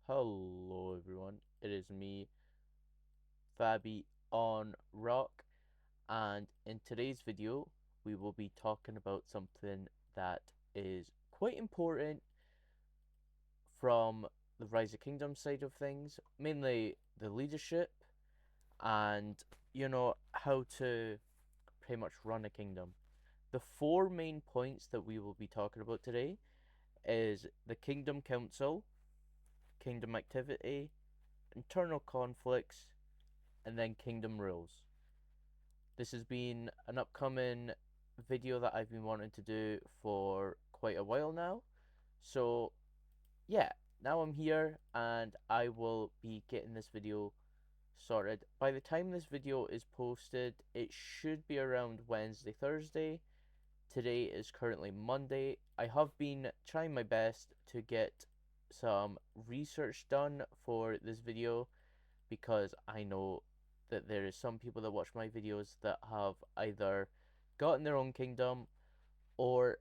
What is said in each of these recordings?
Hello everyone, it is me, Fabi on Rock, and in today's video we will be talking about something that is quite important from the Rise of Kingdom side of things, mainly the leadership and how to pretty much run a kingdom. The four main points that we will be talking about today is the Kingdom Council, Kingdom Activity, internal conflicts, and then Kingdom Rules. This has been an upcoming video that I've been wanting to do for quite a while now. So, yeah, now I'm here and I will be getting this video sorted. By the time this video is posted, it should be around Wednesday, Thursday. Today is currently Monday. I have been trying my best to get some research done for this video because I know that there is some people that watch my videos that have either gotten their own kingdom or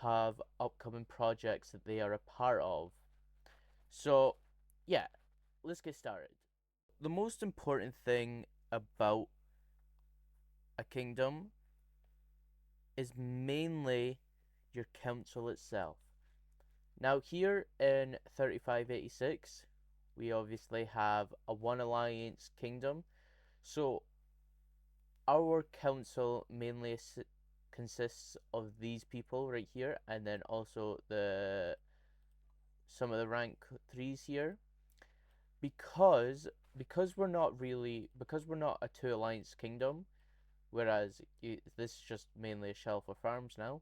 have upcoming projects that they are a part of. So, yeah, let's get started. The most important thing about a kingdom is mainly your council itself. Now, here in 3586, we obviously have a one alliance kingdom. So, our council mainly consists of these people right here, and then also the some of the rank threes here. Because we're not a two alliance kingdom, whereas this is just mainly a shell for farms now.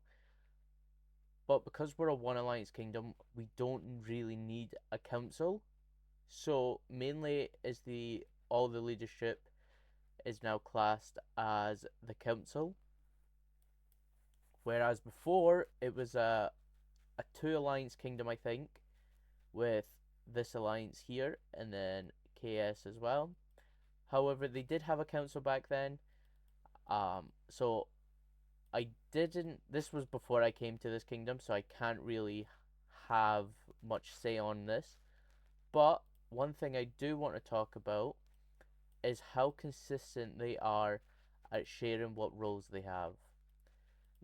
But because we're a one alliance kingdom, we don't really need a council. So mainly is the all the leadership is now classed as the council, whereas before it was a two alliance kingdom, I think, with this alliance here and then KS as well. However, they did have a council back then. So I didn't. This was before I came to this kingdom, so I can't really have much say on this. But one thing I do want to talk about is how consistent they are at sharing what roles they have.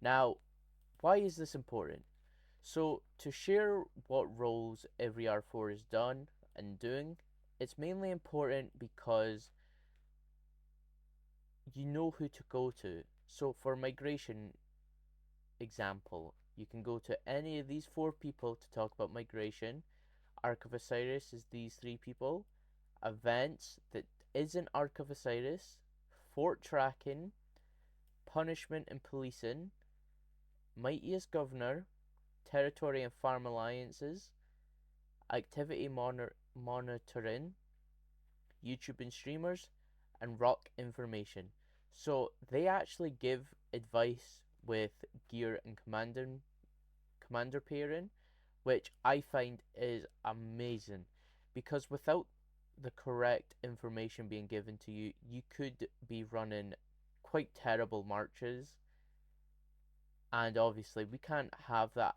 Now, why is this important? So, to share what roles every R4 is done and doing, it's mainly important because you know who to go to. So, for migration example, you can go to any of these four people to talk about migration. Ark of Osiris is these three people. Events that isn't Ark of Osiris, fort tracking, punishment and policing, mightiest governor, territory and farm alliances, activity monitoring, YouTube and streamers, and rock information. So they actually give advice with gear and commander pairing, which I find is amazing because without the correct information being given to you, you could be running quite terrible marches, and obviously we can't have that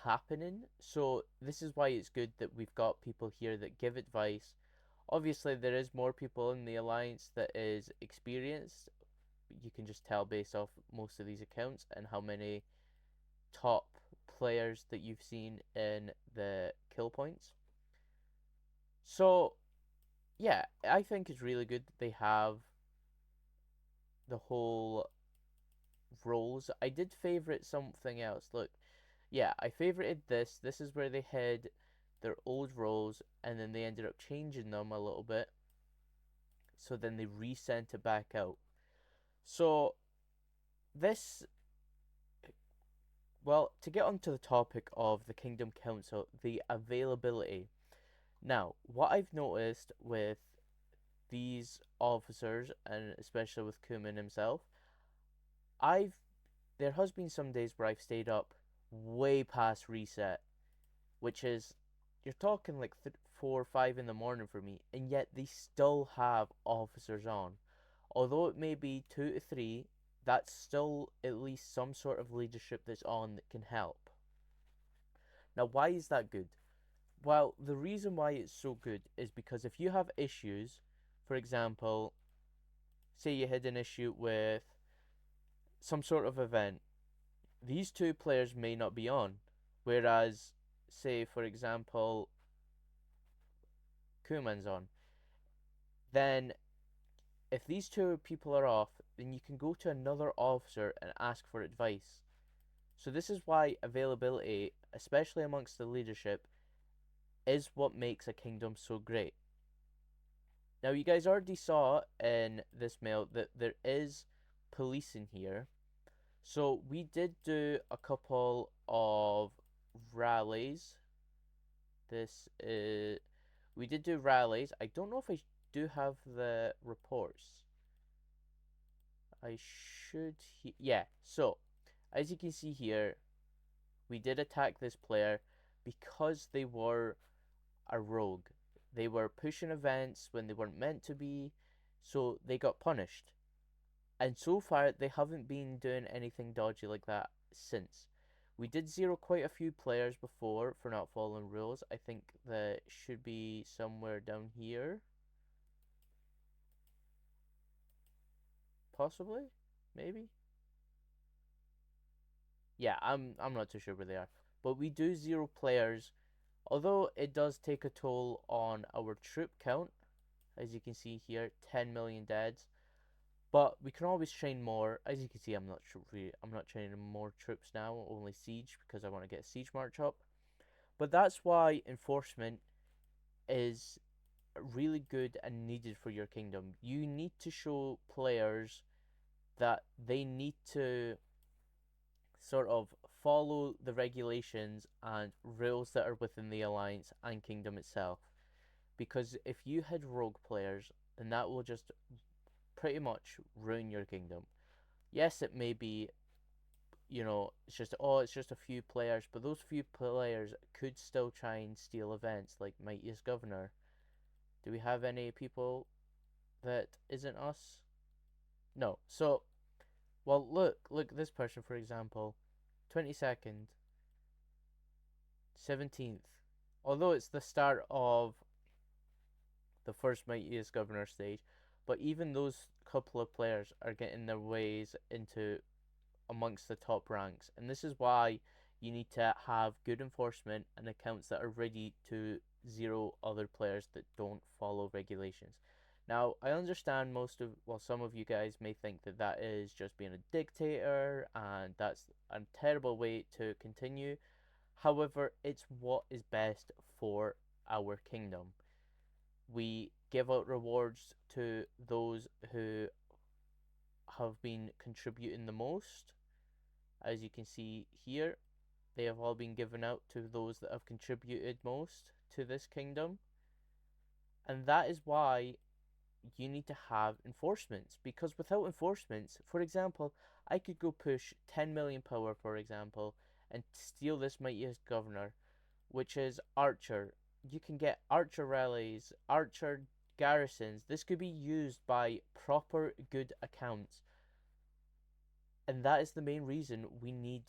happening. So this is why it's good that we've got people here that give advice. Obviously there is more people in the alliance that is experienced. You can just tell based off most of these accounts and how many top players that you've seen in the kill points. So yeah, I think it's really good that they have the whole roles. I did favorite something else. Look, yeah, I favorited this. This is where they had their old roles and then they ended up changing them a little bit. So then they resent it back out. So this, well, to get onto the topic of the Kingdom Council, the availability. Now, what I've noticed with these officers and especially with Kuman himself, I've there has been some days where I've stayed up way past reset, which is you're talking like 4 or 5 in the morning for me, and yet they still have officers on. Although it may be 2 to 3, that's still at least some sort of leadership that's on that can help. Now, why is that good? Well, the reason why it's so good is because if you have issues, for example, say you had an issue with some sort of event, these two players may not be on. Whereas, say, for example, Kuman's on. Then, if these two people are off, then you can go to another officer and ask for advice. So, this is why availability, especially amongst the leadership, is what makes a kingdom so great. Now, you guys already saw in this mail that there is police in here. So, we did do a couple of rallies. This is. We did do rallies. I don't know if I do have the reports. I should. Yeah, so, as you can see here, we did attack this player because they were a rogue. They were pushing events when they weren't meant to be, so they got punished. And so far, they haven't been doing anything dodgy like that since. We did zero quite a few players before for not following rules. I think that should be somewhere down here. Possibly? Maybe? Yeah, I'm not too sure where they are. But we do zero players, although it does take a toll on our troop count. As you can see here, 10 million deads. But we can always train more. As you can see, I'm not training more troops now, only siege because I want to get a siege march up. But that's why enforcement is really good and needed for your kingdom. You need to show players that they need to sort of follow the regulations and rules that are within the alliance and kingdom itself. Because if you had rogue players, then that will just pretty much ruin your kingdom. Yes, it may be, it's just a few players, but those few players could still try and steal events like Mightiest Governor. Do we have any people that isn't us? No. So, well, look, this person, for example, 22nd, 17th. Although it's the start of the first Mightiest Governor stage, but even those couple of players are getting their ways into amongst the top ranks. And this is why you need to have good enforcement and accounts that are ready to zero other players that don't follow regulations. Now, I understand some of you guys may think that that is just being a dictator and that's a terrible way to continue. However, it's what is best for our kingdom. We give out rewards to those who have been contributing the most. As you can see here, they have all been given out to those that have contributed most to this kingdom. And that is why you need to have enforcements. Because without enforcements, for example, I could go push 10 million power, for example, and steal this mightiest governor, which is Archer. You can get Archer rallies, Archer garrisons. This could be used by proper good accounts. And that is the main reason we need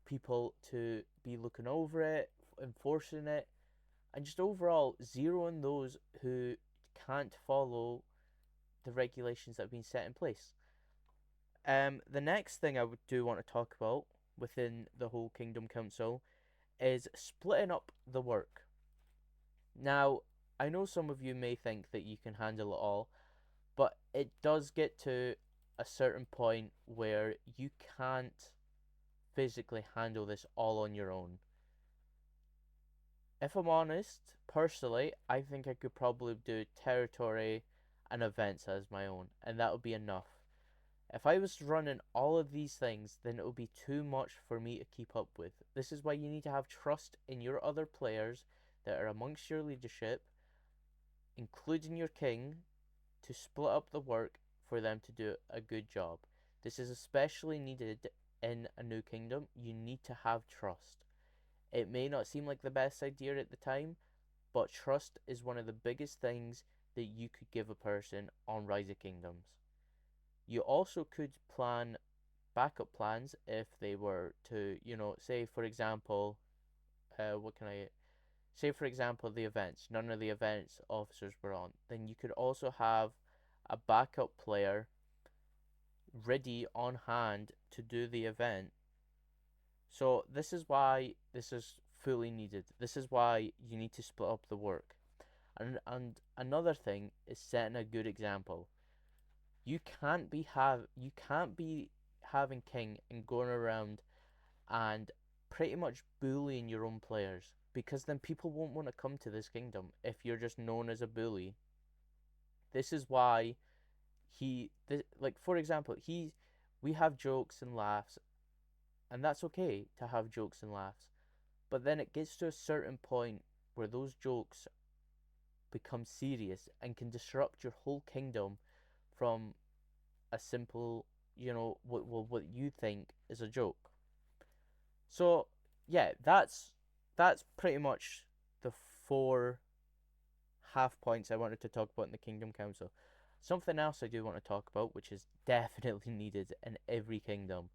people to be looking over it, enforcing it, and just overall zeroing those who can't follow the regulations that have been set in place. The next thing I do want to talk about within the whole Kingdom Council is splitting up the work. Now, I know some of you may think that you can handle it all, but it does get to a certain point where you can't physically handle this all on your own. If I'm honest, personally, I think I could probably do territory and events as my own, and that would be enough. If I was running all of these things, then it would be too much for me to keep up with. This is why you need to have trust in your other players that are amongst your leadership, including your king, to split up the work for them to do a good job. This is especially needed in a new kingdom. You need to have trust. It may not seem like the best idea at the time, but trust is one of the biggest things that you could give a person on Rise of Kingdoms. You also could plan backup plans if they were to, say, for example, what can I say for example the events, none of the events officers were on, then you could also have a backup player ready on hand to do the event. So this is why this is fully needed. This is why you need to split up the work. And another thing is setting a good example. You can't be having king and going around and pretty much bullying your own players, because then people won't want to come to this kingdom if you're just known as a bully. This is why like for example, we have jokes and laughs, and that's okay to have jokes and laughs. But then it gets to a certain point where those jokes become serious and can disrupt your whole kingdom from a simple, what you think is a joke. So yeah, that's pretty much the four half points I wanted to talk about in the Kingdom Council. Something else I do want to talk about, which is definitely needed in every kingdom,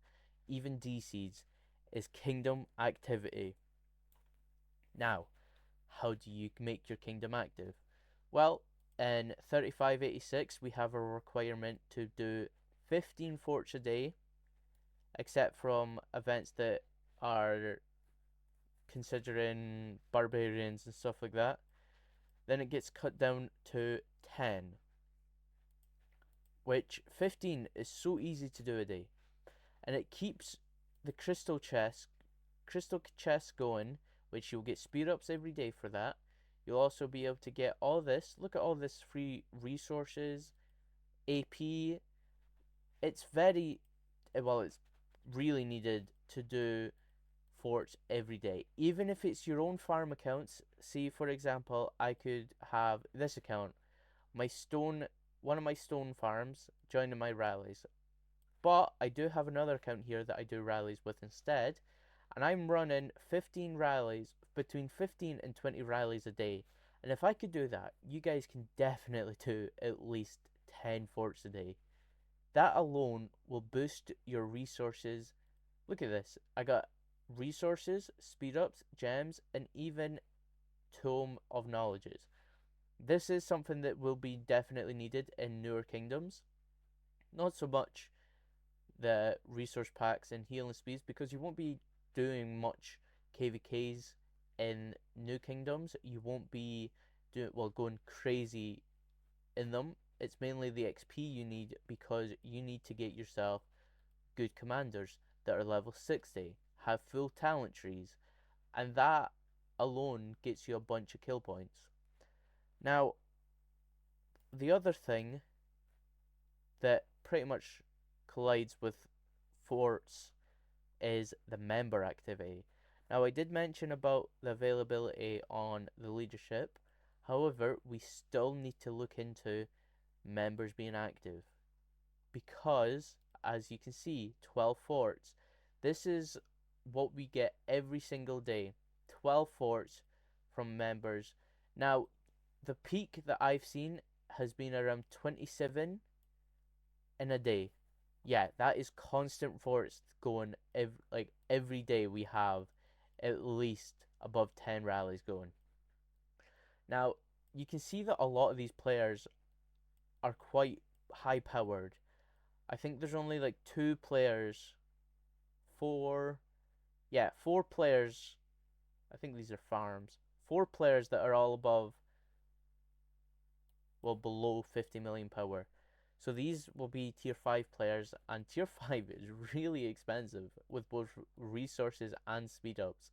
even DC's, is kingdom activity. Now, how do you make your kingdom active? Well, in 3586 we have a requirement to do 15 forts a day, except from events that are considering barbarians and stuff like that. Then it gets cut down to 10, which 15 is so easy to do a day. And it keeps the crystal chest going, which you'll get speed ups every day for that. You'll also be able to get all this. Look at all this free resources, AP. It's it's really needed to do forts every day. Even if it's your own farm accounts. See, for example, I could have this account, my stone, one of my stone farms, joining my rallies. But I do have another account here that I do rallies with instead, and I'm running 15 rallies, between 15 and 20 rallies a day. And if I could do that, you guys can definitely do at least 10 forts a day. That alone will boost your resources. Look at this. I got resources, speed ups, gems, and even Tome of Knowledges. This is something that will be definitely needed in newer kingdoms. Not so much the resource packs and healing speeds, because you won't be doing much KVKs in new kingdoms. You won't be going crazy in them. It's mainly the XP you need, because you need to get yourself good commanders that are level 60, have full talent trees, and that alone gets you a bunch of kill points. Now, the other thing that pretty much collides with forts is the member activity. Now, I did mention about the availability on the leadership. However, we still need to look into members being active, because, as you can see, 12 forts. This is what we get every single day, 12 forts from members. Now, the peak that I've seen has been around 27 in a day. Yeah, that is constant forts going every day. We have at least above 10 rallies going. Now, you can see that a lot of these players are quite high powered. I think there's only like two players, four, yeah, four players. I think these are farms. Four players that are all below 50 million power. So these will be tier 5 players, and tier 5 is really expensive with both resources and speed ups.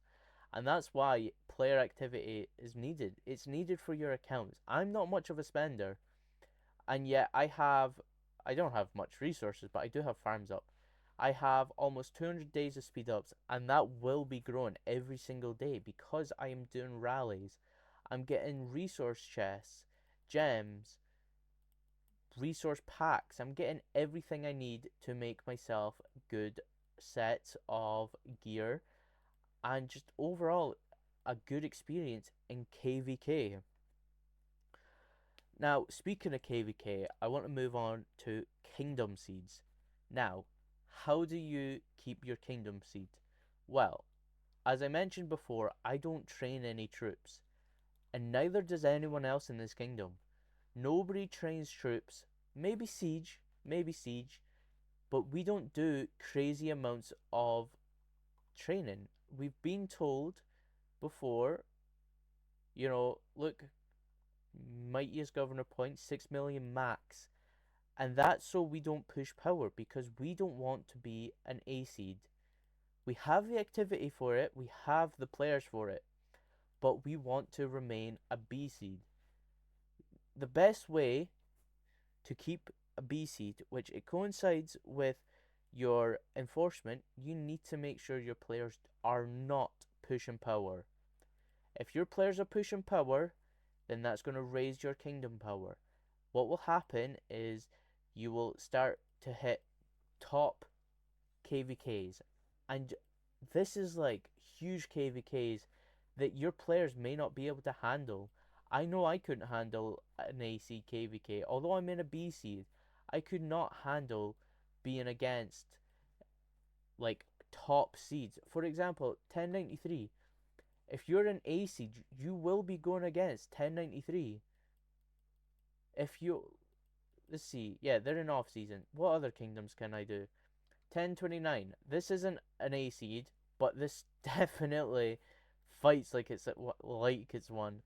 And that's why player activity is needed. It's needed for your accounts. I'm not much of a spender, and yet I don't have much resources, but I do have farms up. I have almost 200 days of speed ups, and that will be growing every single day because I am doing rallies. I'm getting resource chests, gems, resource packs. I'm getting everything I need to make myself good sets of gear, and just overall a good experience in KVK. Now, speaking of KVK, I want to move on to Kingdom Seeds. Now, how do you keep your Kingdom Seed? Well, as I mentioned before, I don't train any troops. and neither does anyone else in this kingdom. Nobody trains troops, maybe siege, but we don't do crazy amounts of training. We've been told before, look, mightiest governor point, 6 million max. And that's so we don't push power because we don't want to be an A seed. We have the activity for it, we have the players for it, but we want to remain a B seed. The best way to keep a B seed, which it coincides with your enforcement, you need to make sure your players are not pushing power. If your players are pushing power, then that's going to raise your kingdom power. What will happen is you will start to hit top KVKs, and this is like huge KVKs that your players may not be able to handle. I know I couldn't handle an AC KVK, although I'm in a B seed. I could not handle being against like top seeds. For example, 1093. If you're an A seed, you will be going against 1093. If you let's see, yeah, they're in off season. What other kingdoms can I do? 1029. This isn't an A seed, but this definitely fights like it's one.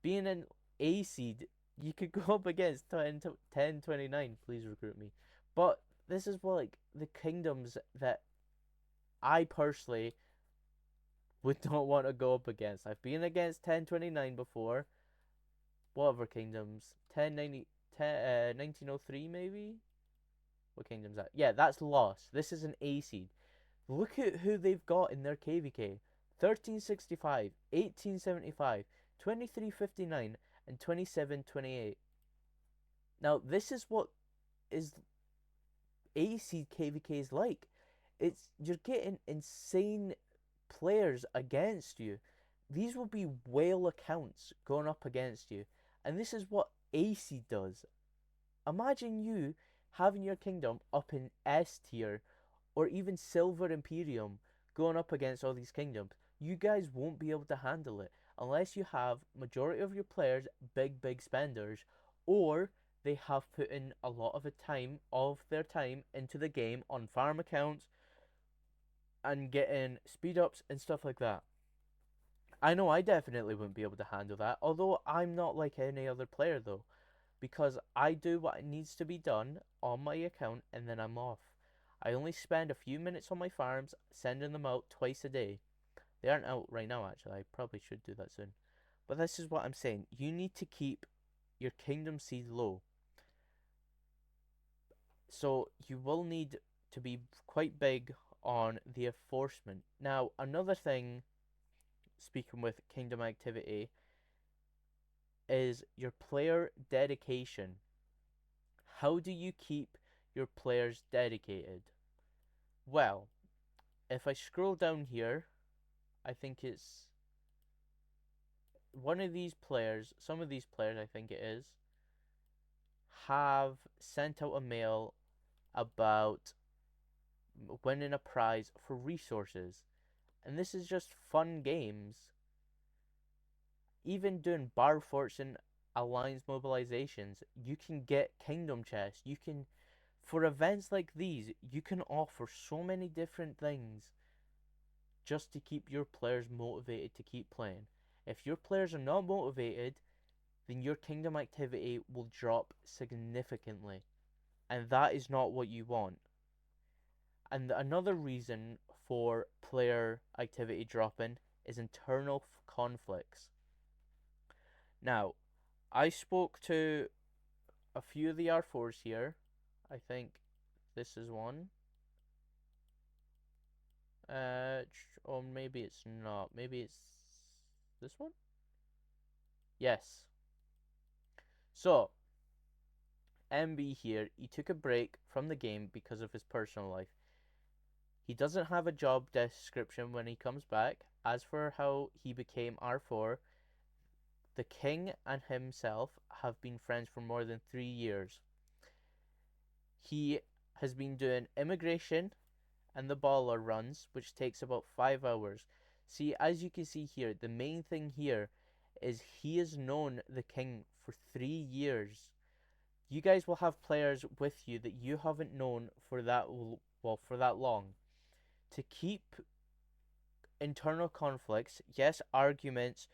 Being an A seed, you could go up against 1029. Please recruit me. But this is what like the kingdoms that I personally would not want to go up against. I've been against 1029 before. What other kingdoms? 1903 maybe? What kingdom's that? Yeah, that's lost. This is an A seed. Look at who they've got in their KVK. 1365, 1875, 2359, and 2728. Now, this is what is A seed KVK is like. You're getting insane players against you. These will be whale accounts going up against you. And this is what A seed does. Imagine you having your kingdom up in S tier or even Silver Imperium going up against all these kingdoms. You guys won't be able to handle it unless you have majority of your players big spenders, or they have put in a lot of their time into the game on farm accounts and getting speed ups and stuff like that. I know I definitely wouldn't be able to handle that, although I'm not like any other player though, because I do what needs to be done on my account and then I'm off. I only spend a few minutes on my farms, sending them out twice a day. They aren't out right now, actually. I probably should do that soon. But this is what I'm saying. You need to keep your kingdom seed low. So you will need to be quite big on the enforcement. Now, another thing, speaking with kingdom activity, is your player dedication. How do you keep your players dedicated? Well, if I scroll down here, I think it's one of these players, some of these players, I think it is, have sent out a mail about winning a prize for resources. And this is just fun games. Even doing bar forts and alliance mobilizations, you can get kingdom chests. You can, for events like these, you can offer so many different things just to keep your players motivated to keep playing. If your players are not motivated, then your kingdom activity will drop significantly. And that is not what you want. And another reason for player activity dropping is internal conflicts. Now, I spoke to a few of the R4s here. I think this is one. Or maybe it's not. Maybe it's this one? Yes. So, MB here, he took a break from the game because of his personal life. He doesn't have a job description when he comes back. As for how he became R4, the king and himself have been friends for more than 3 years. He has been doing immigration and the baller runs, which takes about 5 hours. See, as you can see here, the main thing here is he has known the king for 3 years. You guys will have players with you that you haven't known for that long. To keep internal conflicts, yes, arguments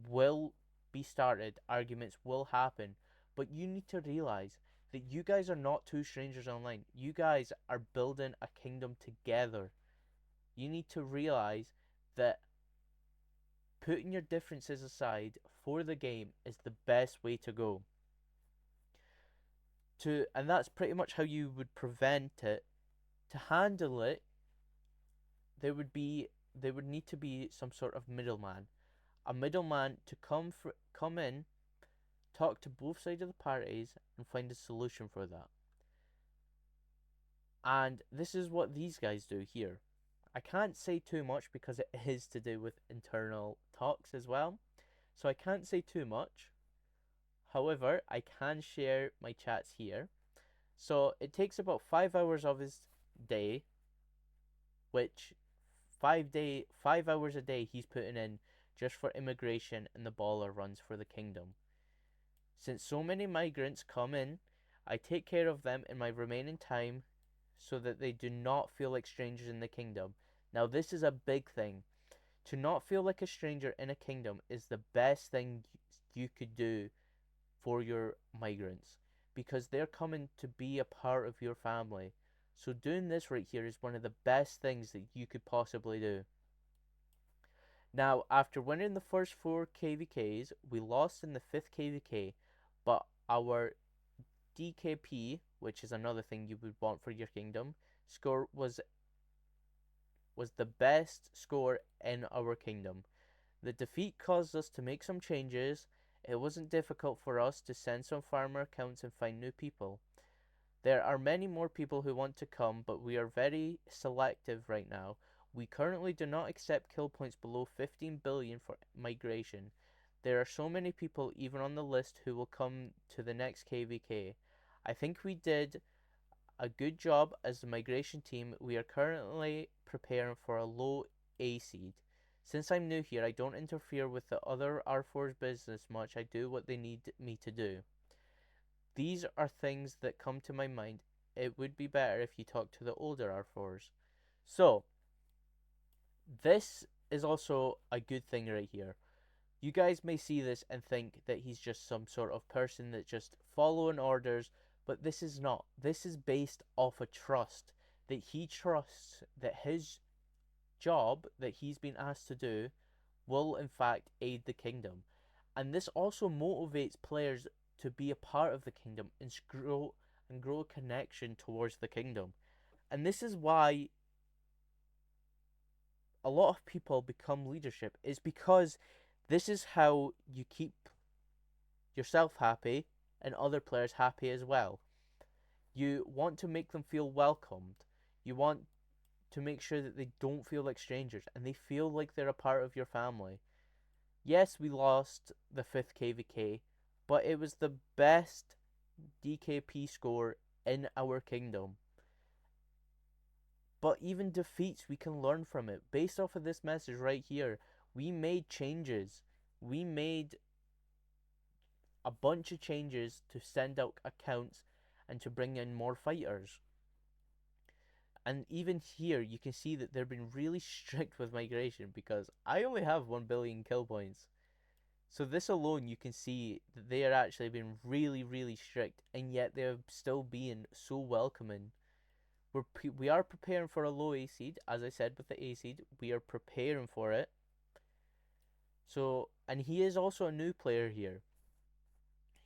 will be started, arguments will happen, but you need to realize that you guys are not two strangers online. You guys are building a kingdom together. You need to realize that putting your differences aside for the game is the best way to go. And that's pretty much how you would prevent it. To handle it, there would be there would need to be some sort of middleman. A middleman to come in, talk to both sides of the parties and find a solution for that. And this is what these guys do here. I can't say too much because it is to do with internal talks as well. So I can't say too much. However, I can share my chats here. So it takes about 5 hours of his day, which 5 hours a day he's putting in just for immigration and the baller runs for the kingdom. Since so many migrants come in, I take care of them in my remaining time so that they do not feel like strangers in the kingdom. Now, this is a big thing. To not feel like a stranger in a kingdom is the best thing you could do for your migrants because they're coming to be a part of your family. So, doing this right here is one of the best things that you could possibly do. Now, after winning the first 4 KVKs, we lost in the 5th KVK, but our DKP, which is another thing you would want for your kingdom, score was the best score in our kingdom. The defeat caused us to make some changes. It wasn't difficult for us to send some farmer accounts and find new people. There are many more people who want to come, but we are very selective right now. We currently do not accept kill points below 15 billion for migration. There are so many people even on the list who will come to the next KVK. I think we did a good job as the migration team. We are currently preparing for a low A seed. Since I'm new here, I don't interfere with the other R4's business much. I do what they need me to do. These are things that come to my mind. It would be better if you talk to the older R4s. So, this is also a good thing right here. You guys may see this and think that he's just some sort of person that's just following orders, but this is not. This is based off a trust that he trusts that his job that he's been asked to do will in fact aid the kingdom. And this also motivates players to be a part of the kingdom and grow a connection towards the kingdom. And this is why a lot of people become leadership, is because this is how you keep yourself happy and other players happy as well. You want to make them feel welcomed. You want to make sure that they don't feel like strangers and they feel like they're a part of your family. Yes, we lost the 5th KVK, but it was the best DKP score in our kingdom. But even defeats, we can learn from it. Based off of this message right here, we made changes. We made a bunch of changes to send out accounts and to bring in more fighters. And even here, you can see that they're being really strict with migration because I only have 1 billion kill points. So this alone, you can see that they are actually being really, really strict, and yet they're still being so welcoming. We are preparing for a low A seed, as I said with the A seed. We are preparing for it. So, and he is also a new player here.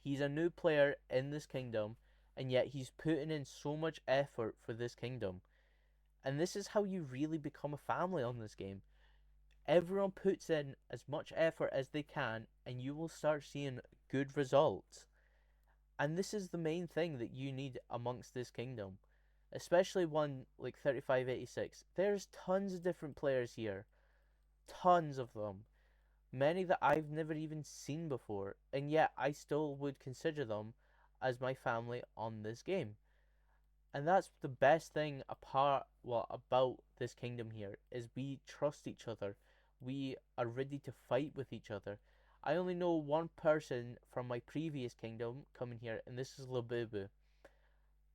He's a new player in this kingdom, and yet he's putting in so much effort for this kingdom. And this is how you really become a family on this game. Everyone puts in as much effort as they can, and you will start seeing good results. And this is the main thing that you need amongst this kingdom, especially one like 3586. There's tons of different players here, tons of them, many that I've never even seen before, and yet I still would consider them as my family on this game. And that's the best thing about this kingdom here is we trust each other. We are ready to fight with each other. I only know one person from my previous kingdom coming here, and this is Labubu.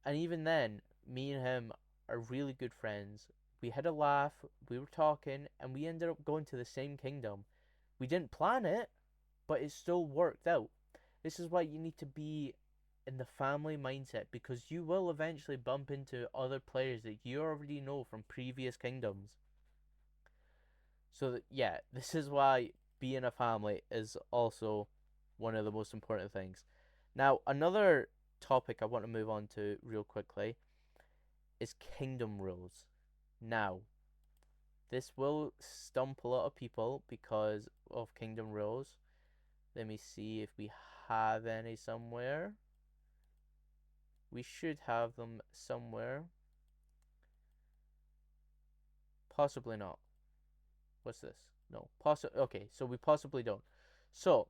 And even then, me and him are really good friends. We had a laugh, we were talking, and we ended up going to the same kingdom. We didn't plan it, but it still worked out. This is why you need to be in the family mindset, because you will eventually bump into other players that you already know from previous kingdoms. So that, yeah, this is why being a family is also one of the most important things. Now, another topic I want to move on to real quickly is kingdom rules. Now, this will stump a lot of people because of kingdom rules. Let me see if we have any somewhere. We should have them somewhere. Possibly not. What's this? No. Okay, so we possibly don't. So,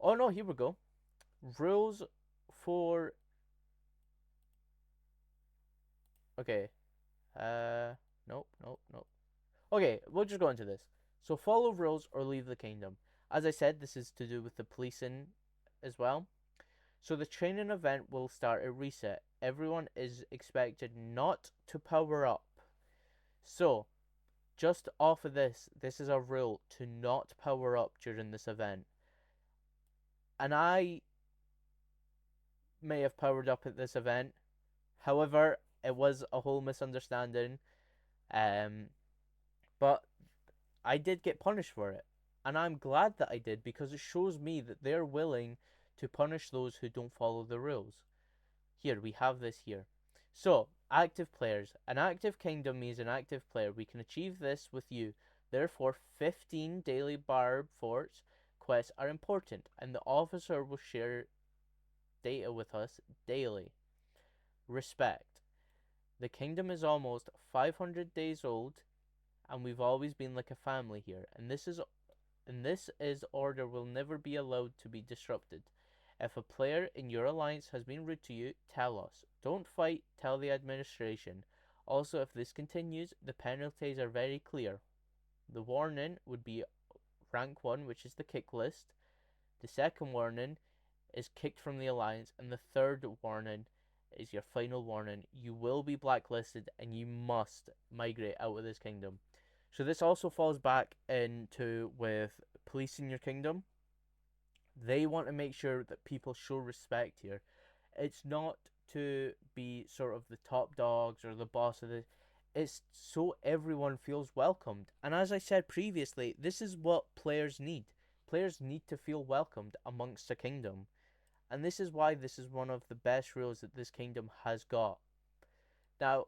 oh no, here we go. Rules for. Okay. Nope, nope, nope. Okay, we'll just go into this. So, follow rules or leave the kingdom. As I said, this is to do with the policing as well. So, the training event will start at reset. Everyone is expected not to power up. So, just off of this is a rule to not power up during this event. And I may have powered up at this event. However, it was a whole misunderstanding. Um, but I did get punished for it. And I'm glad that I did because it shows me that they're willing to punish those who don't follow the rules. Here, we have this here. So, active players. An active kingdom means an active player. We can achieve this with you. Therefore, 15 daily barb forts quests are important, and the officer will share data with us daily. Respect. The kingdom is almost 500 days old, and we've always been like a family here. And this is order will never be allowed to be disrupted. If a player in your alliance has been rude to you, tell us. Don't fight, tell the administration. Also, if this continues, the penalties are very clear. The warning would be rank 1, which is the kick list. The second warning is kicked from the alliance, and the third warning is your final warning. You will be blacklisted and you must migrate out of this kingdom. So this also falls back into with policing your kingdom. They want to make sure that people show respect here. It's not to be sort of the top dogs or the boss of the. It's so everyone feels welcomed. And as I said previously, this is what players need. Players need to feel welcomed amongst a kingdom. And this is why this is one of the best rules that this kingdom has got. Now,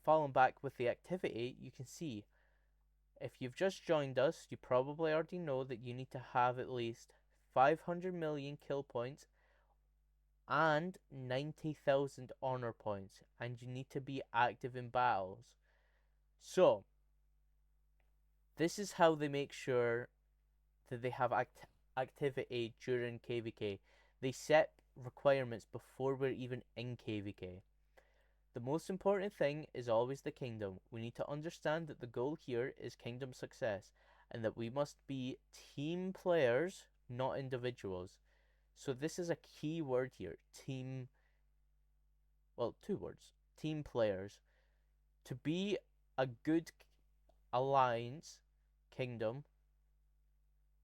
following back with the activity, you can see if you've just joined us, you probably already know that you need to have at least 500 million kill points and 90,000 honor points, and you need to be active in battles. So, this is how they make sure that they have activity during KVK. They set requirements before we're even in KVK. The most important thing is always the kingdom. We need to understand that the goal here is kingdom success and that we must be team players, not individuals. So this is a key word here. Team, well, two words. Team players. To be a good alliance, kingdom,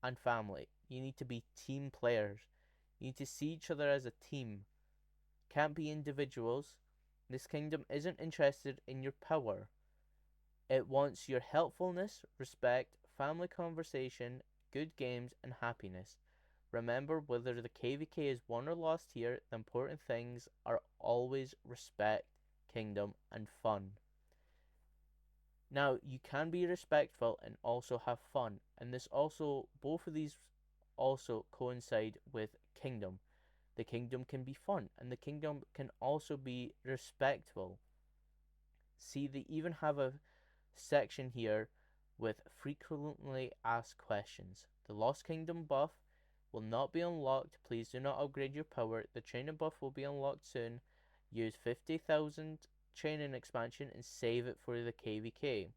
and family, you need to be team players. You need to see each other as a team. Can't be individuals. This kingdom isn't interested in your power. It wants your helpfulness, respect, family conversation, good games, and happiness. Remember, whether the KVK is won or lost here, the important things are always respect, kingdom, and fun. Now, you can be respectful and also have fun, and both of these also coincide with kingdom. The kingdom can be fun, and the kingdom can also be respectful. See, they even have a section here with frequently asked questions. The Lost Kingdom buff will not be unlocked. Please do not upgrade your power. The training buff will be unlocked soon. Use 50,000 training expansion and save it for the KVK.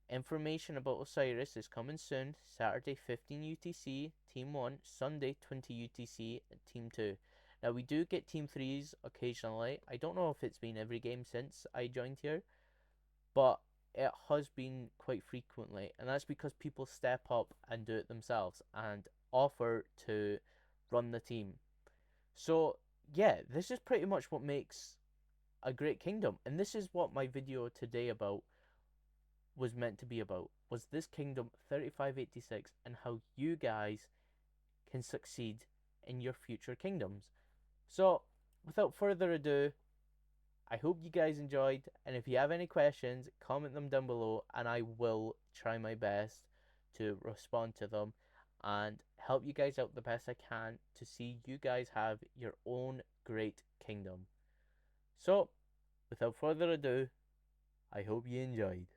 Information about Osiris is coming soon. Saturday 15 UTC. Team 1, Sunday 20 UTC, and Team 2. Now, we do get Team 3s occasionally. I don't know if it's been every game since I joined here, but it has been quite frequently, and that's because people step up and do it themselves and offer to run the team. So, yeah, this is pretty much what makes a great kingdom, and this is what my video today about was meant to be about, was this kingdom 3586 and how you guys can succeed in your future kingdoms. So, without further ado, I hope you guys enjoyed, and if you have any questions, comment them down below, and I will try my best to respond to them and help you guys out the best I can to see you guys have your own great kingdom. So, without further ado, I hope you enjoyed.